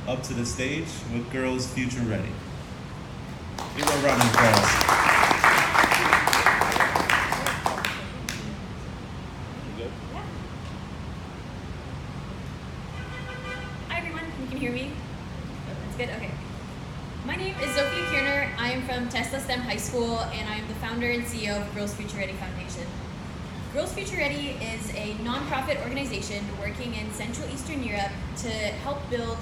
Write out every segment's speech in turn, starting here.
up to the stage with Girls Future Ready. Give a round of applause. Hi everyone, you can hear me? That's good, okay. My name is Sophia Kierner. I am from Tesla STEM High School and I am the founder and CEO of Girls Future Ready Foundation. Girls Future Ready is a nonprofit organization working in Central Eastern Europe to help build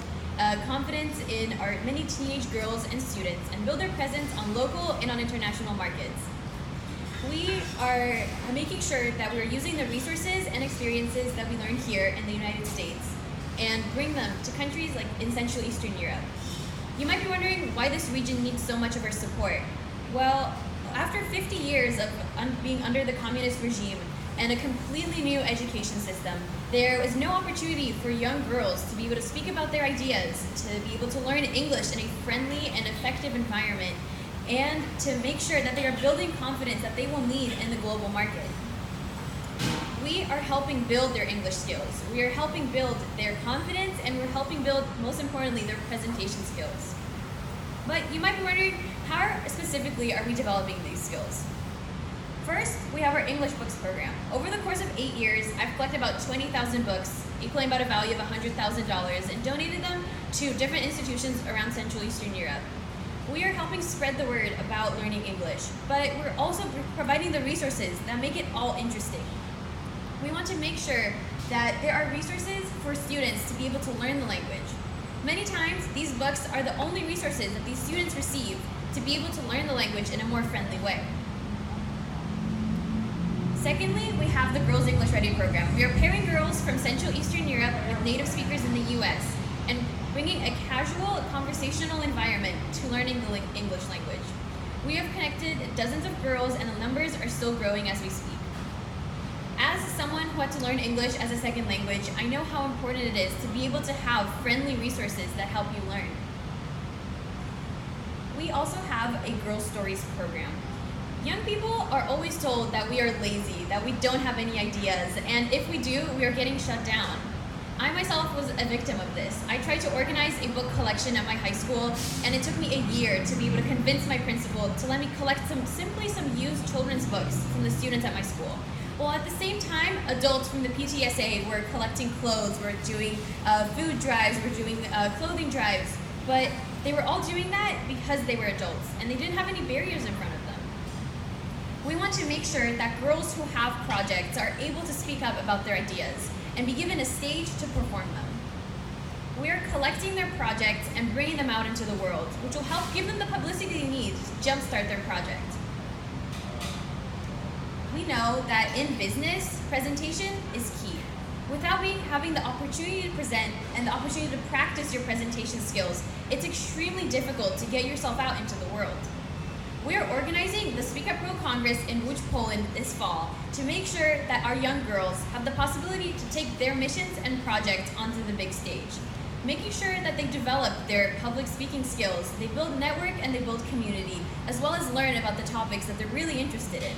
confidence in our many teenage girls and students and build their presence on local and on international markets. We are making sure that we're using the resources and experiences that we learn here in the United States and bring them to countries like in Central Eastern Europe. You might be wondering why this region needs so much of our support. Well, after 50 years of being under the communist regime and a completely new education system, there is no opportunity for young girls to be able to speak about their ideas, to be able to learn English in a friendly and effective environment, and to make sure that they are building confidence that they will need in the global market. We are helping build their English skills. We are helping build their confidence, and we're helping build, most importantly, their presentation skills. But you might be wondering, how specifically are we developing these skills? First, we have our English books program. Over the course of 8 years, I've collected about 20,000 books, equaling about a value of $100,000, and donated them to different institutions around Central Eastern Europe. We are helping spread the word about learning English, but we're also providing the resources that make it all interesting. We want to make sure that there are resources for students to be able to learn the language. Many times, these books are the only resources that these students receive to be able to learn the language in a more friendly way. Secondly, we have the Girls English Ready program. We are pairing girls from Central Eastern Europe with native speakers in the US and bringing a casual, conversational environment to learning the English language. We have connected dozens of girls and the numbers are still growing as we speak. As someone who had to learn English as a second language, I know how important it is to be able to have friendly resources that help you learn. We also have a Girls Stories program. Young people are always told that we are lazy, that we don't have any ideas, and if we do, we are getting shut down. I myself was a victim of this. I tried to organize a book collection at my high school, and it took me a year to be able to convince my principal to let me collect simply some used children's books from the students at my school. Well, at the same time, adults from the PTSA were collecting clothes, were doing food drives, were doing clothing drives, but they were all doing that because they were adults, and they didn't have any barriers in front of them. We want to make sure that girls who have projects are able to speak up about their ideas and be given a stage to perform them. We are collecting their projects and bringing them out into the world, which will help give them the publicity they need to jumpstart their project. We know that in business, presentation is key. Without having the opportunity to present and the opportunity to practice your presentation skills, it's extremely difficult to get yourself out into the world. We are organizing the Speak Up Girl Congress in Łódź, Poland this fall to make sure that our young girls have the possibility to take their missions and projects onto the big stage, making sure that they develop their public speaking skills, they build network and they build community, as well as learn about the topics that they're really interested in.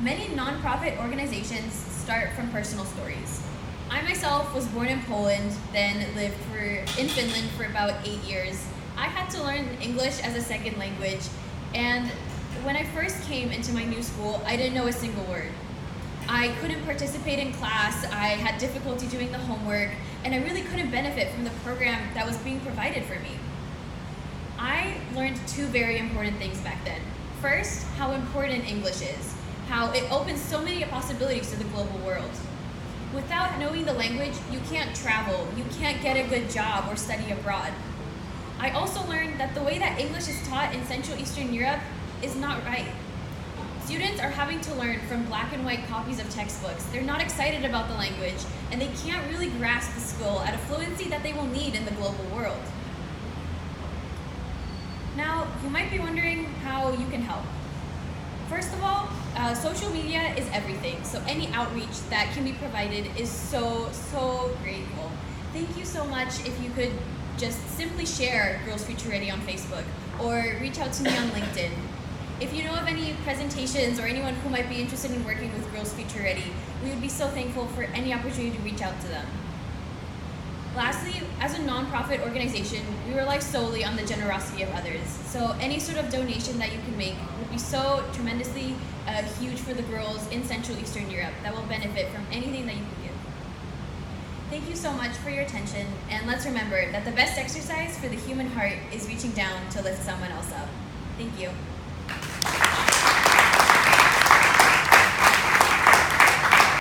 Many nonprofit organizations start from personal stories. I myself was born in Poland, then lived in Finland for about 8 years. I had to learn English as a second language, and when I first came into my new school, I didn't know a single word. I couldn't participate in class, I had difficulty doing the homework, and I really couldn't benefit from the program that was being provided for me. I learned two very important things back then. First, how important English is, how it opens so many possibilities to the global world. Without knowing the language, you can't travel, you can't get a good job or study abroad. I also learned that the way that English is taught in Central Eastern Europe is not right. Students are having to learn from black and white copies of textbooks. They're not excited about the language, and they can't really grasp the skill at a fluency that they will need in the global world. Now, you might be wondering how you can help. First of all, social media is everything, so any outreach that can be provided is so grateful. Thank you so much if you could just simply share Girls Future Ready on Facebook or reach out to me on LinkedIn. If you know of any presentations or anyone who might be interested in working with Girls Future Ready, we would be so thankful for any opportunity to reach out to them. Lastly, lastly, as a nonprofit organization, we rely solely on the generosity of others. So any sort of donation that you can make would be so tremendously huge for the girls in Central Eastern Europe that will benefit from anything that you can give. Thank you so much for your attention, and let's remember that the best exercise for the human heart is reaching down to lift someone else up. Thank you.